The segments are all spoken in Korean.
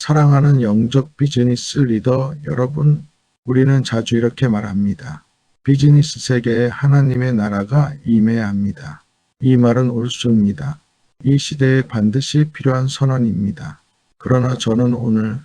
사랑하는 영적 비즈니스 리더 여러분, 우리는 자주 이렇게 말합니다. 비즈니스 세계에 하나님의 나라가 임해야 합니다. 이 말은 옳습니다. 이 시대에 반드시 필요한 선언입니다. 그러나 저는 오늘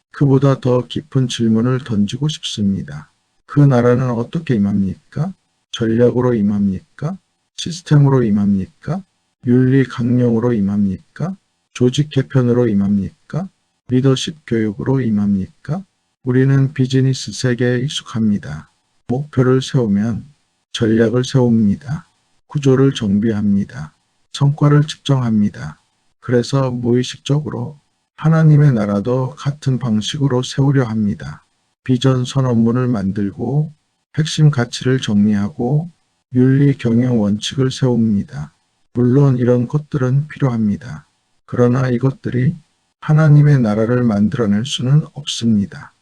그보다 더 깊은 질문을 던지고 싶습니다. 그 나라는 어떻게 임합니까? 전략으로 임합니까? 시스템으로 임합니까? 윤리 강령으로 임합니까? 조직 개편으로 임합니까? 리더십 교육으로 임합니까? 우리는 비즈니스 세계에 익숙합니다. 목표를 세우면 전략을 세웁니다. 구조를 정비합니다. 성과를 측정합니다. 그래서 무의식적으로 하나님의 나라도 같은 방식으로 세우려 합니다. 비전 선언문을 만들고 핵심 가치를 정리하고 윤리 경영 원칙을 세웁니다. 물론 이런 것들은 필요합니다. 그러나 이것들이 하나님의 나라를 만들어낼 수는 없습니다.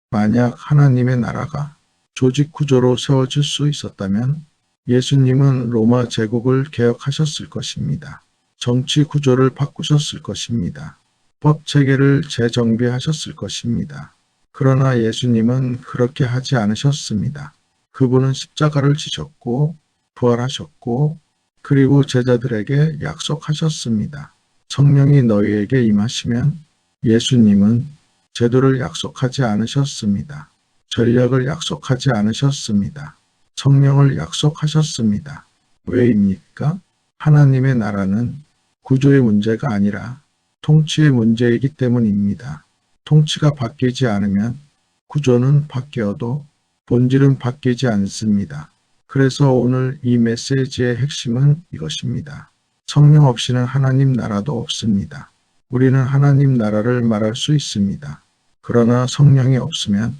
만약 하나님의 나라가 조직 구조로 세워질 수 있었다면 예수님은 로마 제국을 개혁하셨을 것입니다. 정치 구조를 바꾸셨을 것입니다. 법 체계를 재정비하셨을 것입니다. 그러나 예수님은 그렇게 하지 않으셨습니다. 그분은 십자가를 지셨고 부활하셨고 그리고 제자들에게 약속하셨습니다. 성령이 너희에게 임하시면 예수님은 제도를 약속하지 않으셨습니다. 전략을 약속하지 않으셨습니다. 성령을 약속하셨습니다. 왜입니까? 하나님의 나라는 구조의 문제가 아니라 통치의 문제이기 때문입니다. 통치가 바뀌지 않으면 구조는 바뀌어도 본질은 바뀌지 않습니다. 그래서 오늘 이 메시지의 핵심은 이것입니다. 성령 없이는 하나님 나라도 없습니다. 우리는 하나님 나라를 말할 수 있습니다. 그러나 성령이 없으면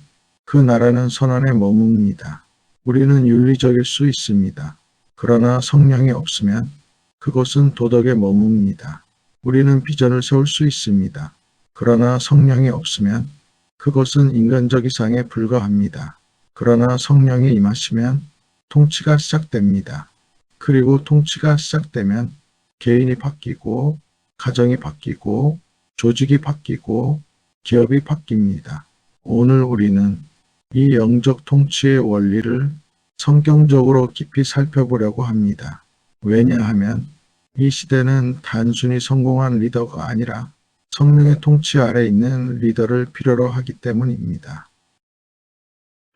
그 나라는 선언에 머뭅니다. 우리는 윤리적일 수 있습니다. 그러나 성령이 없으면 그것은 도덕에 머뭅니다. 우리는 비전을 세울 수 있습니다. 그러나 성령이 없으면 그것은 인간적 이상에 불과합니다. 그러나 성령이 임하시면 통치가 시작됩니다. 그리고 통치가 시작되면 개인이 바뀌고 가정이 바뀌고 조직이 바뀌고 기업이 바뀝니다. 오늘 우리는 이 영적 통치의 원리를 성경적으로 깊이 살펴보려고 합니다. 왜냐하면 이 시대는 단순히 성공한 리더가 아니라 성령의 통치 아래 있는 리더를 필요로 하기 때문입니다.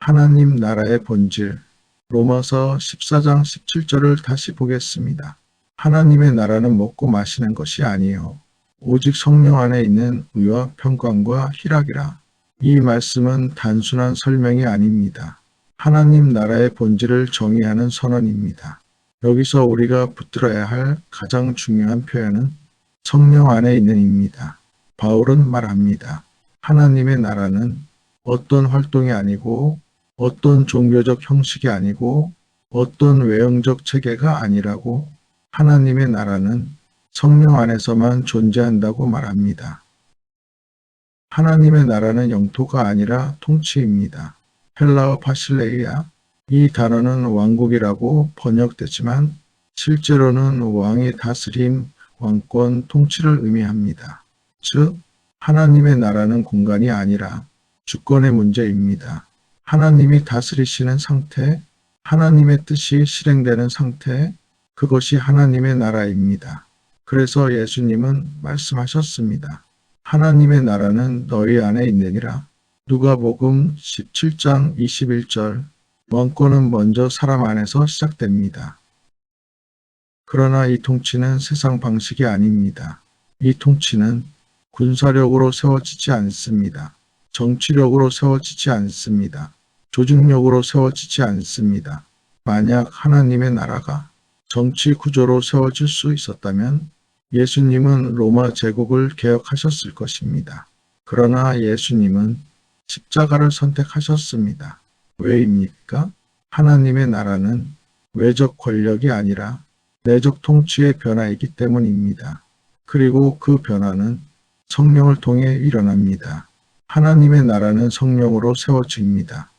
하나님 나라의 본질, 로마서 14장 17절을 다시 보겠습니다. 하나님의 나라는 먹고 마시는 것이 아니요 오직 성령 안에 있는 의와 평강과 희락이라. 이 말씀은 단순한 설명이 아닙니다. 하나님 나라의 본질을 정의하는 선언입니다. 여기서 우리가 붙들어야 할 가장 중요한 표현은 성령 안에 있는 입니다. 바울은 말합니다. 하나님의 나라는 어떤 활동이 아니고 어떤 종교적 형식이 아니고 어떤 외형적 체계가 아니라고 하나님의 나라는 성령 안에서만 존재한다고 말합니다. 하나님의 나라는 영토가 아니라 통치입니다. 헬라어 바실레이아, 이 단어는 왕국이라고 번역되지만 실제로는 왕의 다스림, 왕권, 통치를 의미합니다. 즉, 하나님의 나라는 공간이 아니라 주권의 문제입니다. 하나님이 다스리시는 상태, 하나님의 뜻이 실행되는 상태, 그것이 하나님의 나라입니다. 그래서 예수님은 말씀하셨습니다. 하나님의 나라는 너희 안에 있느니라. 누가복음 17장 21절. 왕권은 먼저 사람 안에서 시작됩니다. 그러나 이 통치는 세상 방식이 아닙니다. 이 통치는 군사력으로 세워지지 않습니다. 정치력으로 세워지지 않습니다. 조직력으로 세워지지 않습니다. 만약 하나님의 나라가 정치 구조로 세워질 수 있었다면 예수님은 로마 제국을 개혁하셨을 것입니다. 그러나 예수님은 십자가를 선택하셨습니다. 왜입니까? 하나님의 나라는 외적 권력이 아니라 내적 통치의 변화이기 때문입니다. 그리고 그 변화는 성령을 통해 일어납니다. 하나님의 나라는 성령으로 세워집니다.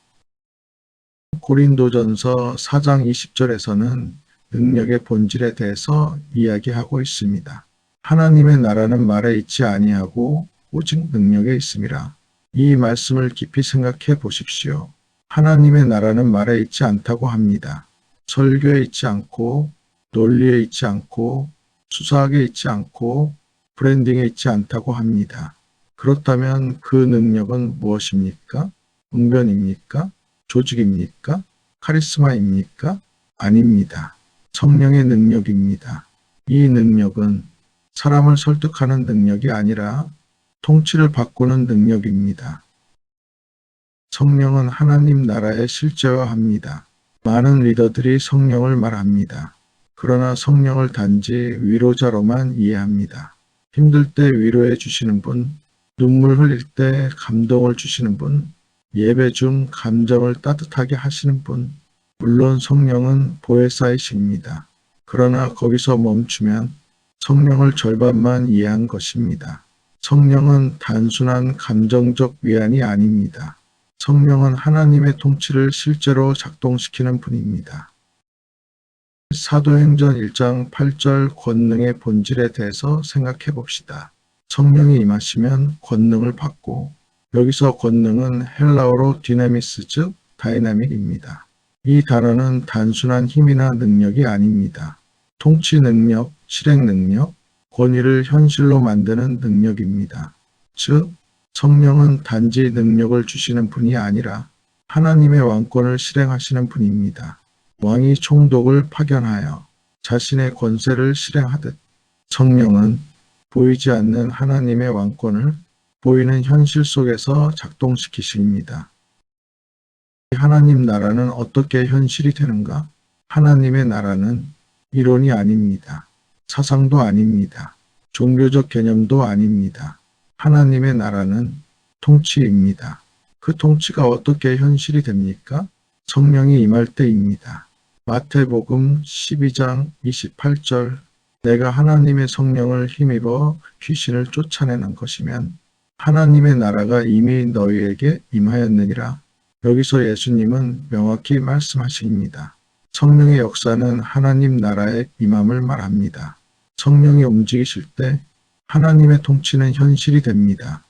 고린도전서 4장 20절에서는 능력의 본질에 대해서 이야기하고 있습니다. 하나님의 나라는 말에 있지 아니하고 오직 능력에 있음이라. 이 말씀을 깊이 생각해 보십시오. 하나님의 나라는 말에 있지 않다고 합니다. 설교에 있지 않고, 논리에 있지 않고, 수사학에 있지 않고, 브랜딩에 있지 않다고 합니다. 그렇다면 그 능력은 무엇입니까? 웅변입니까? 조직입니까? 카리스마입니까? 아닙니다. 성령의 능력입니다. 이 능력은 사람을 설득하는 능력이 아니라 통치를 바꾸는 능력입니다. 성령은 하나님 나라의 실제화합니다. 많은 리더들이 성령을 말합니다. 그러나 성령을 단지 위로자로만 이해합니다. 힘들 때 위로해 주시는 분, 눈물 흘릴 때 감동을 주시는 분, 예배 중 감정을 따뜻하게 하시는 분, 물론 성령은 보혜사이십니다. 그러나 거기서 멈추면 성령을 절반만 이해한 것입니다. 성령은 단순한 감정적 위안이 아닙니다. 성령은 하나님의 통치를 실제로 작동시키는 분입니다. 사도행전 1장 8절 권능의 본질에 대해서 생각해 봅시다. 성령이 임하시면 권능을 받고, 여기서 권능은 헬라어로 디나미스 즉 다이나믹입니다. 이 단어는 단순한 힘이나 능력이 아닙니다. 통치 능력, 실행 능력, 권위를 현실로 만드는 능력입니다. 즉, 성령은 단지 능력을 주시는 분이 아니라 하나님의 왕권을 실행하시는 분입니다. 왕이 총독을 파견하여 자신의 권세를 실행하듯 성령은 보이지 않는 하나님의 왕권을 보이는 현실 속에서 작동시키십니다. 하나님 나라는 어떻게 현실이 되는가? 하나님의 나라는 이론이 아닙니다. 사상도 아닙니다. 종교적 개념도 아닙니다. 하나님의 나라는 통치입니다. 그 통치가 어떻게 현실이 됩니까? 성령이 임할 때입니다. 마태복음 12장 28절 내가 하나님의 성령을 힘입어 귀신을 쫓아내는 것이면 하나님의 나라가 이미 너희에게 임하였느니라. 여기서 예수님은 명확히 말씀하십니다. 성령의 역사는 하나님 나라의 임함을 말합니다. 성령이 움직이실 때 하나님의 통치는 현실이 됩니다.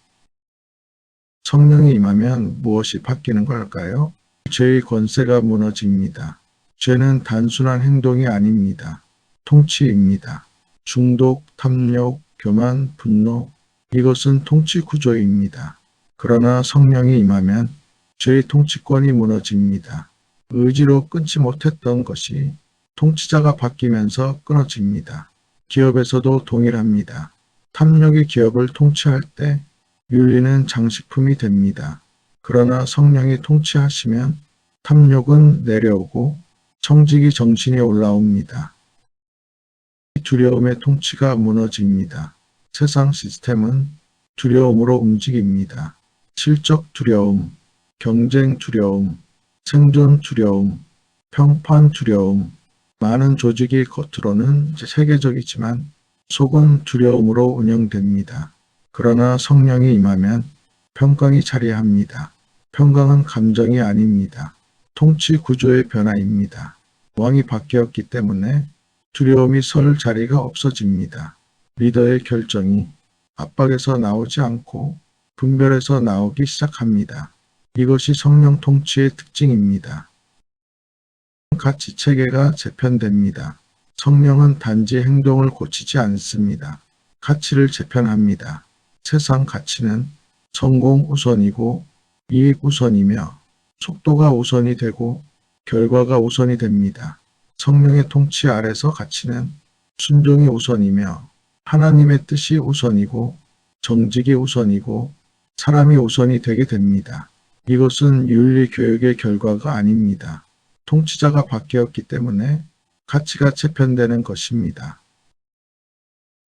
성령이 임하면 무엇이 바뀌는 걸까요? 죄의 권세가 무너집니다. 죄는 단순한 행동이 아닙니다. 통치입니다. 중독, 탐욕, 교만, 분노, 이것은 통치 구조입니다. 그러나 성령이 임하면 죄의 통치권이 무너집니다. 의지로 끊지 못했던 것이 통치자가 바뀌면서 끊어집니다. 기업에서도 동일합니다. 탐욕이 기업을 통치할 때 윤리는 장식품이 됩니다. 그러나 성령이 통치하시면 탐욕은 내려오고 청지기 정신이 올라옵니다. 두려움의 통치가 무너집니다. 세상 시스템은 두려움으로 움직입니다. 실적 두려움, 경쟁 두려움, 생존 두려움, 평판 두려움, 많은 조직이 겉으로는 세계적이지만 속은 두려움으로 운영됩니다. 그러나 성령이 임하면 평강이 자리합니다. 평강은 감정이 아닙니다. 통치 구조의 변화입니다. 왕이 바뀌었기 때문에 두려움이 설 자리가 없어집니다. 리더의 결정이 압박에서 나오지 않고 분별에서 나오기 시작합니다. 이것이 성령 통치의 특징입니다. 가치 체계가 재편됩니다. 성령은 단지 행동을 고치지 않습니다. 가치를 재편합니다. 세상 가치는 성공 우선이고 이익 우선이며 속도가 우선이 되고 결과가 우선이 됩니다. 성령의 통치 아래서 가치는 순종이 우선이며 하나님의 뜻이 우선이고 정직이 우선이고 사람이 우선이 되게 됩니다. 이것은 윤리 교육의 결과가 아닙니다. 통치자가 바뀌었기 때문에 가치가 재편되는 것입니다.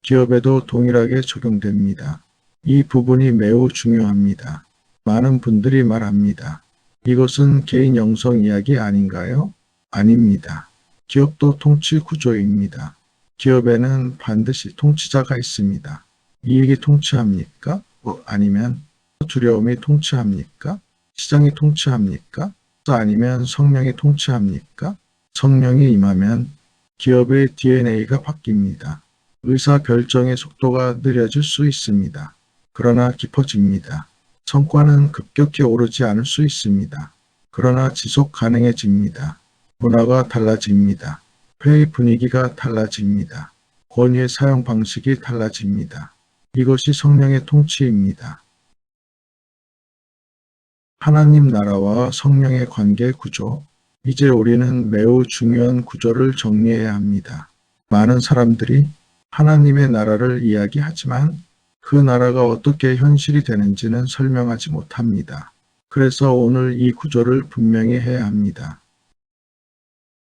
기업에도 동일하게 적용됩니다. 이 부분이 매우 중요합니다. 많은 분들이 말합니다. 이것은 개인 영성 이야기 아닌가요? 아닙니다. 기업도 통치 구조입니다. 기업에는 반드시 통치자가 있습니다. 이익이 통치합니까? 아니면 두려움이 통치합니까? 시장이 통치합니까? 아니면 성령이 통치합니까? 성령이 임하면 기업의 DNA가 바뀝니다. 의사결정의 속도가 느려질 수 있습니다. 그러나 깊어집니다. 성과는 급격히 오르지 않을 수 있습니다. 그러나 지속 가능해집니다. 문화가 달라집니다. 회의 분위기가 달라집니다. 권위의 사용 방식이 달라집니다. 이것이 성령의 통치입니다. 하나님 나라와 성령의 관계 구조. 이제 우리는 매우 중요한 구조를 정리해야 합니다. 많은 사람들이 하나님의 나라를 이야기하지만 그 나라가 어떻게 현실이 되는지는 설명하지 못합니다. 그래서 오늘 이 구조를 분명히 해야 합니다.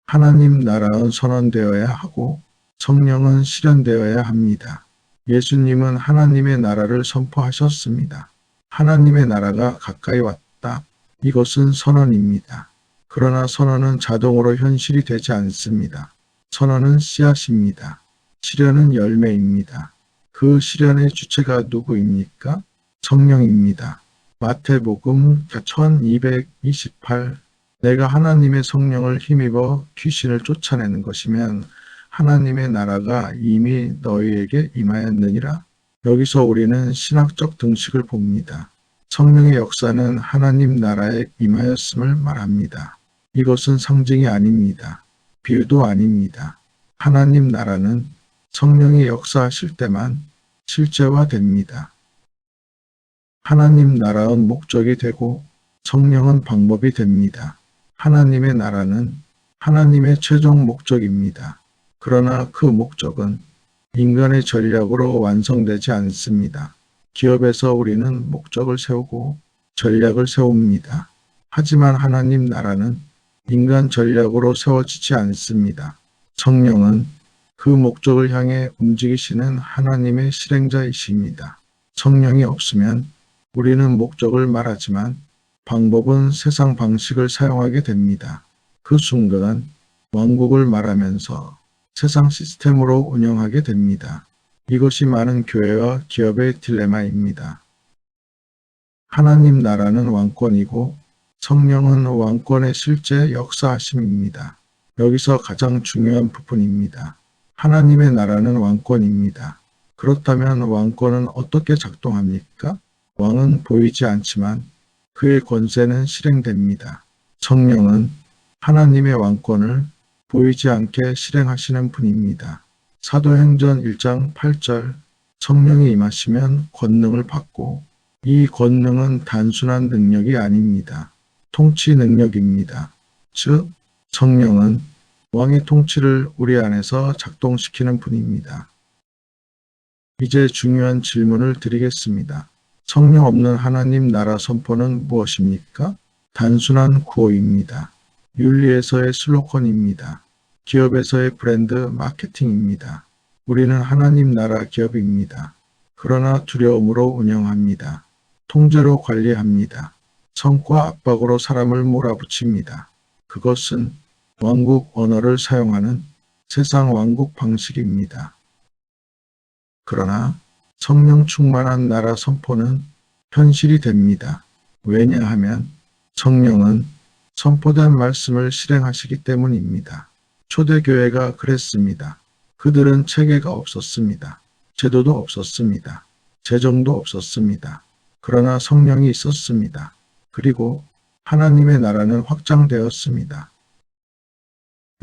하나님 나라는 선언되어야 하고 성령은 실현되어야 합니다. 예수님은 하나님의 나라를 선포하셨습니다. 하나님의 나라가 가까이 왔다. 이것은 선언입니다. 그러나 선언은 자동으로 현실이 되지 않습니다. 선언은 씨앗입니다. 실현은 열매입니다. 그 실현의 주체가 누구입니까? 성령입니다. 마태복음 1228 내가 하나님의 성령을 힘입어 귀신을 쫓아내는 것이면 하나님의 나라가 이미 너희에게 임하였느니라. 여기서 우리는 신학적 등식을 봅니다. 성령의 역사는 하나님 나라에 임하였음을 말합니다. 이것은 상징이 아닙니다. 비유도 아닙니다. 하나님 나라는 성령이 역사하실 때만 실제화됩니다. 하나님 나라는 목적이 되고 성령은 방법이 됩니다. 하나님의 나라는 하나님의 최종 목적입니다. 그러나 그 목적은 인간의 전략으로 완성되지 않습니다. 기업에서 우리는 목적을 세우고 전략을 세웁니다. 하지만 하나님 나라는 인간 전략으로 세워지지 않습니다. 성령은 그 목적을 향해 움직이시는 하나님의 실행자이십니다. 성령이 없으면 우리는 목적을 말하지만 방법은 세상 방식을 사용하게 됩니다. 그 순간 왕국을 말하면서 세상 시스템으로 운영하게 됩니다. 이것이 많은 교회와 기업의 딜레마입니다. 하나님 나라는 왕권이고 성령은 왕권의 실제 역사하심입니다. 여기서 가장 중요한 부분입니다. 하나님의 나라는 왕권입니다. 그렇다면 왕권은 어떻게 작동합니까? 왕은 보이지 않지만 그의 권세는 실행됩니다. 성령은 하나님의 왕권을 보이지 않게 실행하시는 분입니다. 사도행전 1장 8절 성령이 임하시면 권능을 받고 이 권능은 단순한 능력이 아닙니다. 통치 능력입니다. 즉 성령은 왕의 통치를 우리 안에서 작동시키는 분입니다. 이제 중요한 질문을 드리겠습니다. 성령 없는 하나님 나라 선포는 무엇입니까? 단순한 구호입니다. 윤리에서의 슬로건입니다. 기업에서의 브랜드 마케팅입니다. 우리는 하나님 나라 기업입니다. 그러나 두려움으로 운영합니다. 통제로 관리합니다. 성과 압박으로 사람을 몰아붙입니다. 그것은 왕국 언어를 사용하는 세상 왕국 방식입니다. 그러나 성령 충만한 나라 선포는 현실이 됩니다. 왜냐하면 성령은 선포된 말씀을 실행하시기 때문입니다. 초대교회가 그랬습니다. 그들은 체계가 없었습니다. 제도도 없었습니다. 재정도 없었습니다. 그러나 성령이 있었습니다. 그리고 하나님의 나라는 확장되었습니다.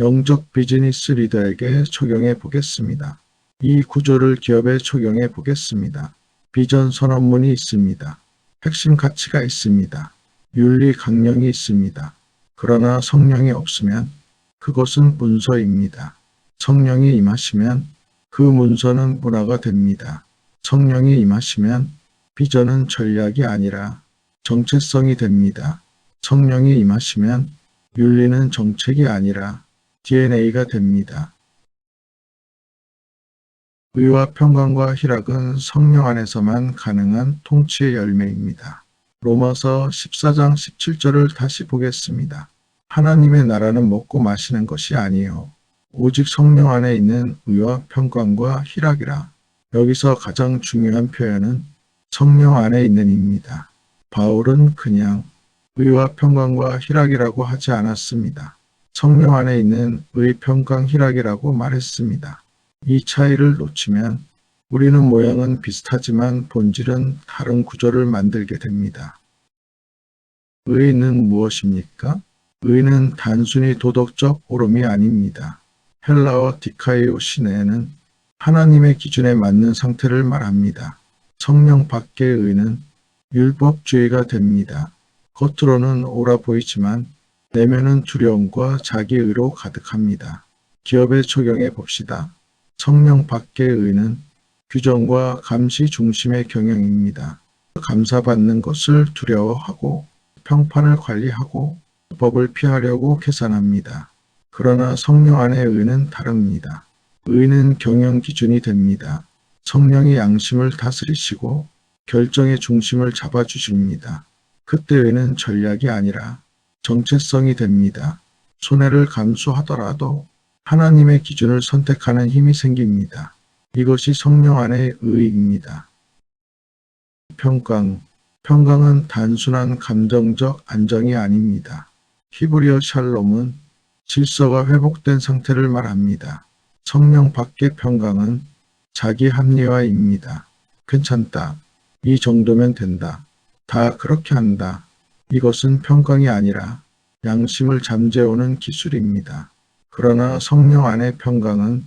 영적 비즈니스 리더에게 적용해 보겠습니다. 이 구조를 기업에 적용해 보겠습니다. 비전 선언문이 있습니다. 핵심 가치가 있습니다. 윤리 강령이 있습니다. 그러나 성령이 없으면 그것은 문서입니다. 성령이 임하시면 그 문서는 문화가 됩니다. 성령이 임하시면 비전은 전략이 아니라 정체성이 됩니다. 성령이 임하시면 윤리는 정책이 아니라 DNA가 됩니다. 의와 평강과 희락은 성령 안에서만 가능한 통치의 열매입니다. 로마서 14장 17절을 다시 보겠습니다. 하나님의 나라는 먹고 마시는 것이 아니요 오직 성령 안에 있는 의와 평강과 희락이라. 여기서 가장 중요한 표현은 성령 안에 있는입니다. 바울은 그냥 의와 평강과 희락이라고 하지 않았습니다. 성령 안에 있는 의, 평강, 희락이라고 말했습니다. 이 차이를 놓치면 우리는 모양은 비슷하지만 본질은 다른 구조를 만들게 됩니다. 의는 무엇입니까? 의는 단순히 도덕적 옳음이 아닙니다. 헬라어 디카이오시네는 하나님의 기준에 맞는 상태를 말합니다. 성령 밖의 의는 율법주의가 됩니다. 겉으로는 옳아 보이지만 내면은 두려움과 자기의로 가득합니다. 기업에 적용해 봅시다. 성령 밖의 의는 규정과 감시 중심의 경영입니다. 감사받는 것을 두려워하고 평판을 관리하고 법을 피하려고 계산합니다. 그러나 성령 안의 의는 다릅니다. 의는 경영 기준이 됩니다. 성령이 양심을 다스리시고 결정의 중심을 잡아주십니다. 그때 의는 전략이 아니라 정체성이 됩니다. 손해를 감수하더라도 하나님의 기준을 선택하는 힘이 생깁니다. 이것이 성령 안의 의입니다. 평강. 평강은 단순한 감정적 안정이 아닙니다. 히브리어 샬롬은 질서가 회복된 상태를 말합니다. 성령 밖의 평강은 자기 합리화입니다. 괜찮다. 이 정도면 된다. 다 그렇게 한다. 이것은 평강이 아니라 양심을 잠재우는 기술입니다. 그러나 성령 안의 평강은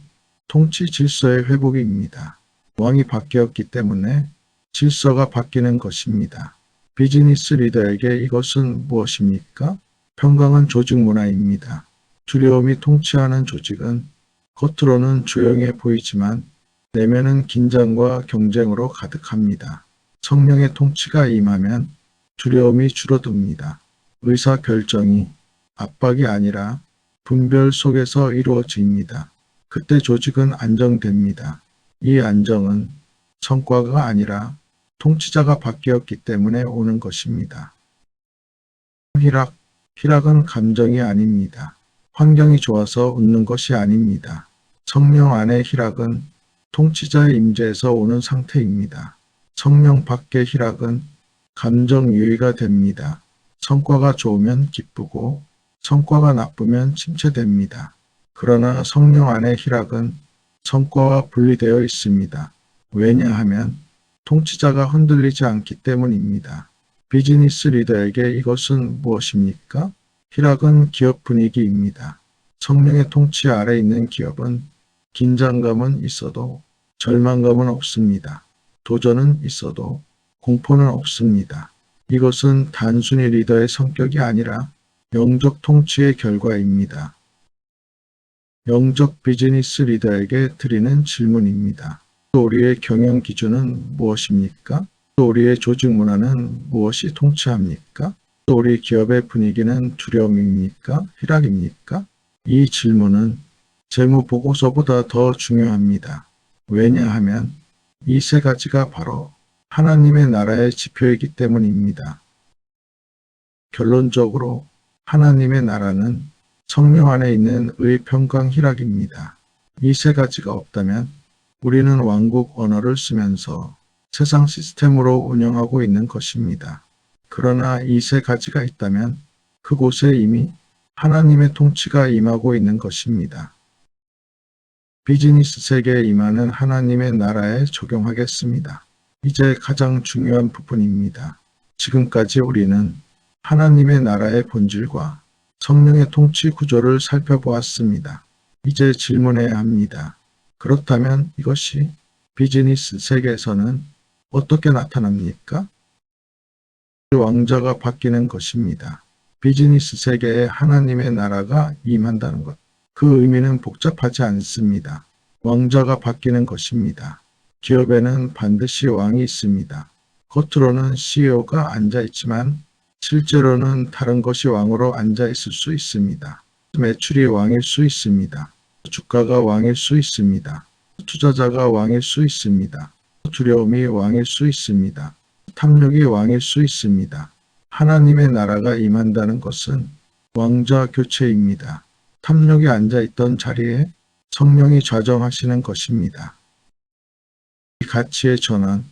통치 질서의 회복입니다. 왕이 바뀌었기 때문에 질서가 바뀌는 것입니다. 비즈니스 리더에게 이것은 무엇입니까? 평강은 조직 문화입니다. 두려움이 통치하는 조직은 겉으로는 조용해 보이지만 내면은 긴장과 경쟁으로 가득합니다. 성령의 통치가 임하면 두려움이 줄어듭니다. 의사결정이 압박이 아니라 분별 속에서 이루어집니다. 그때 조직은 안정됩니다. 이 안정은 성과가 아니라 통치자가 바뀌었기 때문에 오는 것입니다. 희락은 감정이 아닙니다. 환경이 좋아서 웃는 것이 아닙니다. 성령 안의 희락은 통치자의 임재에서 오는 상태입니다. 성령 밖의 희락은 감정 유의가 됩니다. 성과가 좋으면 기쁘고 성과가 나쁘면 침체됩니다. 그러나 성령 안의 희락은 성과와 분리되어 있습니다. 왜냐하면 통치자가 흔들리지 않기 때문입니다. 비즈니스 리더에게 이것은 무엇입니까? 희락은 기업 분위기입니다. 성령의 통치 아래 있는 기업은 긴장감은 있어도 절망감은 없습니다. 도전은 있어도 공포는 없습니다. 이것은 단순히 리더의 성격이 아니라 영적 통치의 결과입니다. 영적 비즈니스 리더에게 드리는 질문입니다. 또 우리의 경영 기준은 무엇입니까? 또 우리의 조직 문화는 무엇이 통치합니까? 또 우리 기업의 분위기는 두려움입니까? 희락입니까? 이 질문은 재무 보고서보다 더 중요합니다. 왜냐하면 이 세 가지가 바로 하나님의 나라의 지표이기 때문입니다. 결론적으로 하나님의 나라는 성령 안에 있는 의, 평강, 희락입니다. 이 세 가지가 없다면 우리는 왕국 언어를 쓰면서 세상 시스템으로 운영하고 있는 것입니다. 그러나 이 세 가지가 있다면 그곳에 이미 하나님의 통치가 임하고 있는 것입니다. 비즈니스 세계에 임하는 하나님의 나라에 적용하겠습니다. 이제 가장 중요한 부분입니다. 지금까지 우리는 하나님의 나라의 본질과 성령의 통치 구조를 살펴보았습니다. 이제 질문해야 합니다. 그렇다면 이것이 비즈니스 세계에서는 어떻게 나타납니까? 왕자가 바뀌는 것입니다. 비즈니스 세계에 하나님의 나라가 임한다는 것. 그 의미는 복잡하지 않습니다. 왕자가 바뀌는 것입니다. 기업에는 반드시 왕이 있습니다. 겉으로는 CEO가 앉아있지만 실제로는 다른 것이 왕으로 앉아있을 수 있습니다. 매출이 왕일 수 있습니다. 주가가 왕일 수 있습니다. 투자자가 왕일 수 있습니다. 두려움이 왕일 수 있습니다. 탐욕이 왕일 수 있습니다. 하나님의 나라가 임한다는 것은 왕자 교체입니다. 탐욕이 앉아있던 자리에 성령이 좌정하시는 것입니다. 이 가치의 전환,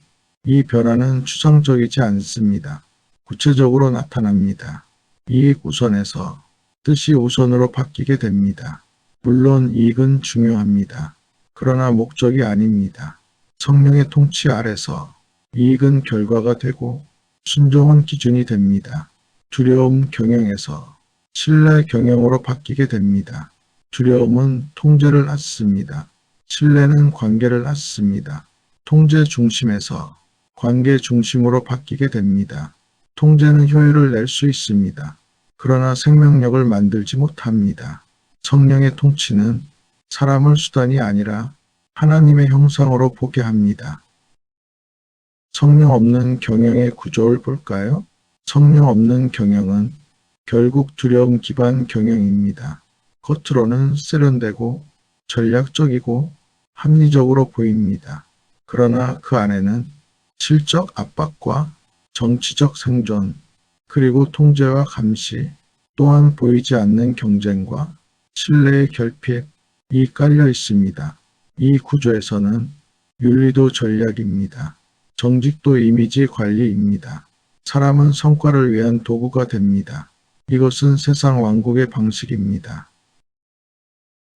이 변화는 추상적이지 않습니다. 구체적으로 나타납니다. 이익 우선에서 뜻이 우선으로 바뀌게 됩니다. 물론 이익은 중요합니다. 그러나 목적이 아닙니다. 성령의 통치 아래서 이익은 결과가 되고 순종은 기준이 됩니다. 두려움 경영에서 신뢰 경영으로 바뀌게 됩니다. 두려움은 통제를 낳습니다. 신뢰는 관계를 낳습니다. 통제 중심에서 관계 중심으로 바뀌게 됩니다. 통제는 효율을 낼 수 있습니다. 그러나 생명력을 만들지 못합니다. 성령의 통치는 사람을 수단이 아니라 하나님의 형상으로 보게 합니다. 성령 없는 경영의 구조를 볼까요? 성령 없는 경영은 결국 두려움 기반 경영입니다. 겉으로는 세련되고 전략적이고 합리적으로 보입니다. 그러나 그 안에는 실적 압박과 정치적 생존, 그리고 통제와 감시, 또한 보이지 않는 경쟁과 신뢰의 결핍이 깔려 있습니다. 이 구조에서는 윤리도 전략입니다. 정직도 이미지 관리입니다. 사람은 성과를 위한 도구가 됩니다. 이것은 세상 왕국의 방식입니다.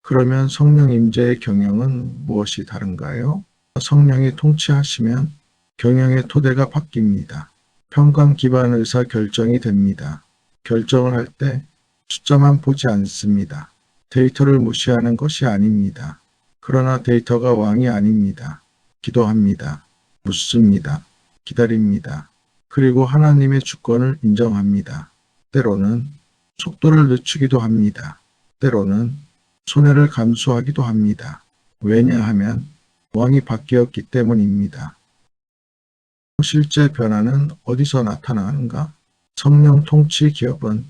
그러면 성령 임재의 경영은 무엇이 다른가요? 성령이 통치하시면 경영의 토대가 바뀝니다. 평강 기반 의사 결정이 됩니다. 결정을 할 때 숫자만 보지 않습니다. 데이터를 무시하는 것이 아닙니다. 그러나 데이터가 왕이 아닙니다. 기도합니다. 묻습니다. 기다립니다. 그리고 하나님의 주권을 인정합니다. 때로는 속도를 늦추기도 합니다. 때로는 손해를 감수하기도 합니다. 왜냐하면 왕이 바뀌었기 때문입니다. 실제 변화는 어디서 나타나는가? 성령 통치 기업은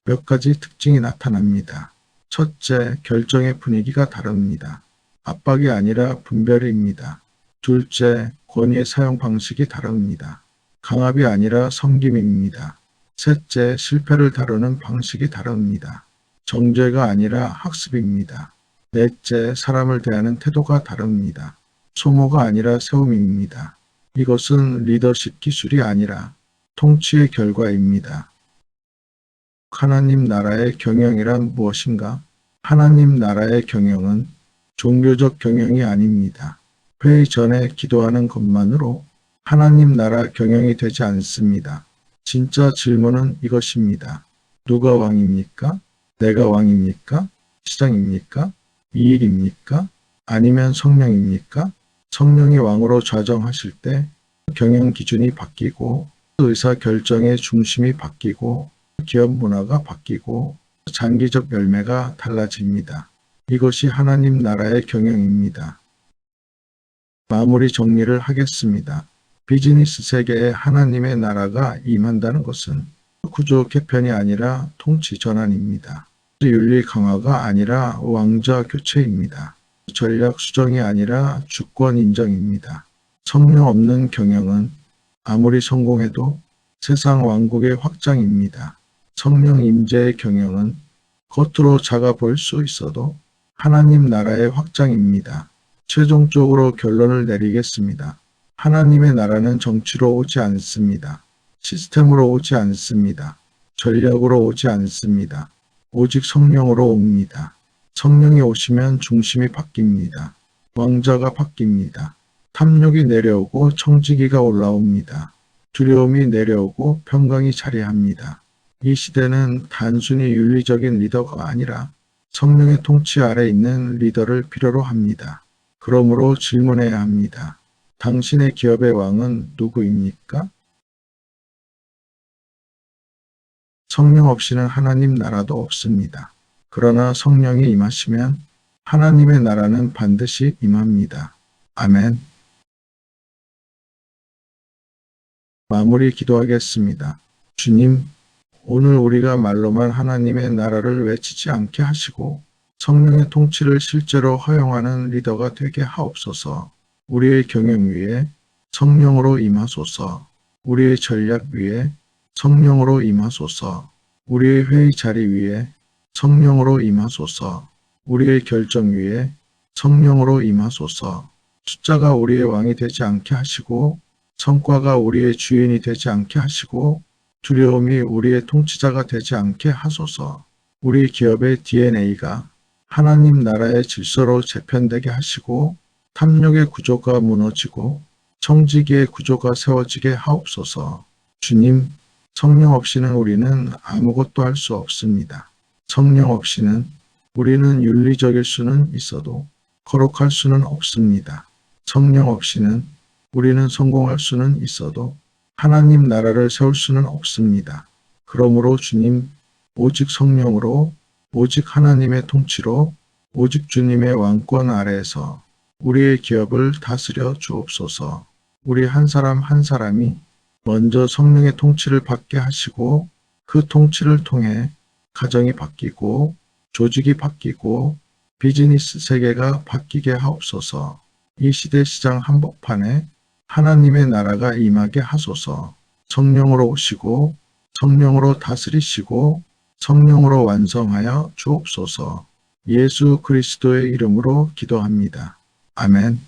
몇 가지 특징이 나타납니다. 첫째, 결정의 분위기가 다릅니다. 압박이 아니라 분별입니다. 둘째, 권위의 사용 방식이 다릅니다. 강압이 아니라 섬김입니다. 셋째, 실패를 다루는 방식이 다릅니다. 정죄가 아니라 학습입니다. 넷째, 사람을 대하는 태도가 다릅니다. 소모가 아니라 세움입니다. 이것은 리더십 기술이 아니라 통치의 결과입니다. 하나님 나라의 경영이란 무엇인가? 하나님 나라의 경영은 종교적 경영이 아닙니다. 회의 전에 기도하는 것만으로 하나님 나라 경영이 되지 않습니다. 진짜 질문은 이것입니다. 누가 왕입니까? 내가 왕입니까? 시장입니까? 이익입니까? 아니면 성령입니까? 성령이 왕으로 좌정하실 때 경영 기준이 바뀌고 의사 결정의 중심이 바뀌고 기업 문화가 바뀌고 장기적 열매가 달라집니다. 이것이 하나님 나라의 경영입니다. 마무리 정리를 하겠습니다. 비즈니스 세계에 하나님의 나라가 임한다는 것은 구조 개편이 아니라 통치 전환입니다. 윤리 강화가 아니라 왕좌 교체입니다. 전략 수정이 아니라 주권 인정입니다. 성령 없는 경영은 아무리 성공해도 세상 왕국의 확장입니다. 성령 임재의 경영은 겉으로 작아 보일 수 있어도 하나님 나라의 확장입니다. 최종적으로 결론을 내리겠습니다. 하나님의 나라는 정치로 오지 않습니다. 시스템으로 오지 않습니다. 전략으로 오지 않습니다. 오직 성령으로 옵니다. 성령이 오시면 중심이 바뀝니다. 왕자가 바뀝니다. 탐욕이 내려오고 청지기가 올라옵니다. 두려움이 내려오고 평강이 자리합니다. 이 시대는 단순히 윤리적인 리더가 아니라 성령의 통치 아래 있는 리더를 필요로 합니다. 그러므로 질문해야 합니다. 당신의 기업의 왕은 누구입니까? 성령 없이는 하나님 나라도 없습니다. 그러나 성령이 임하시면 하나님의 나라는 반드시 임합니다. 아멘. 마무리 기도하겠습니다. 주님, 오늘 우리가 말로만 하나님의 나라를 외치지 않게 하시고 성령의 통치를 실제로 허용하는 리더가 되게 하옵소서. 우리의 경영 위에 성령으로 임하소서. 우리의 전략 위에 성령으로 임하소서. 우리의 회의 자리 위에 성령으로 임하소서. 우리의 결정 위에 성령으로 임하소서. 숫자가 우리의 왕이 되지 않게 하시고 성과가 우리의 주인이 되지 않게 하시고 두려움이 우리의 통치자가 되지 않게 하소서. 우리 기업의 DNA가 하나님 나라의 질서로 재편되게 하시고 탐욕의 구조가 무너지고 청지기의 구조가 세워지게 하옵소서. 주님, 성령 없이는 우리는 아무것도 할 수 없습니다. 성령 없이는 우리는 윤리적일 수는 있어도 거룩할 수는 없습니다. 성령 없이는 우리는 성공할 수는 있어도 하나님 나라를 세울 수는 없습니다. 그러므로 주님, 오직 성령으로, 오직 하나님의 통치로, 오직 주님의 왕권 아래에서 우리의 기업을 다스려 주옵소서. 우리 한 사람 한 사람이 먼저 성령의 통치를 받게 하시고 그 통치를 통해 가정이 바뀌고 조직이 바뀌고 비즈니스 세계가 바뀌게 하옵소서. 이 시대 시장 한복판에 하나님의 나라가 임하게 하소서. 성령으로 오시고 성령으로 다스리시고 성령으로 완성하여 주옵소서. 예수 그리스도의 이름으로 기도합니다. 아멘.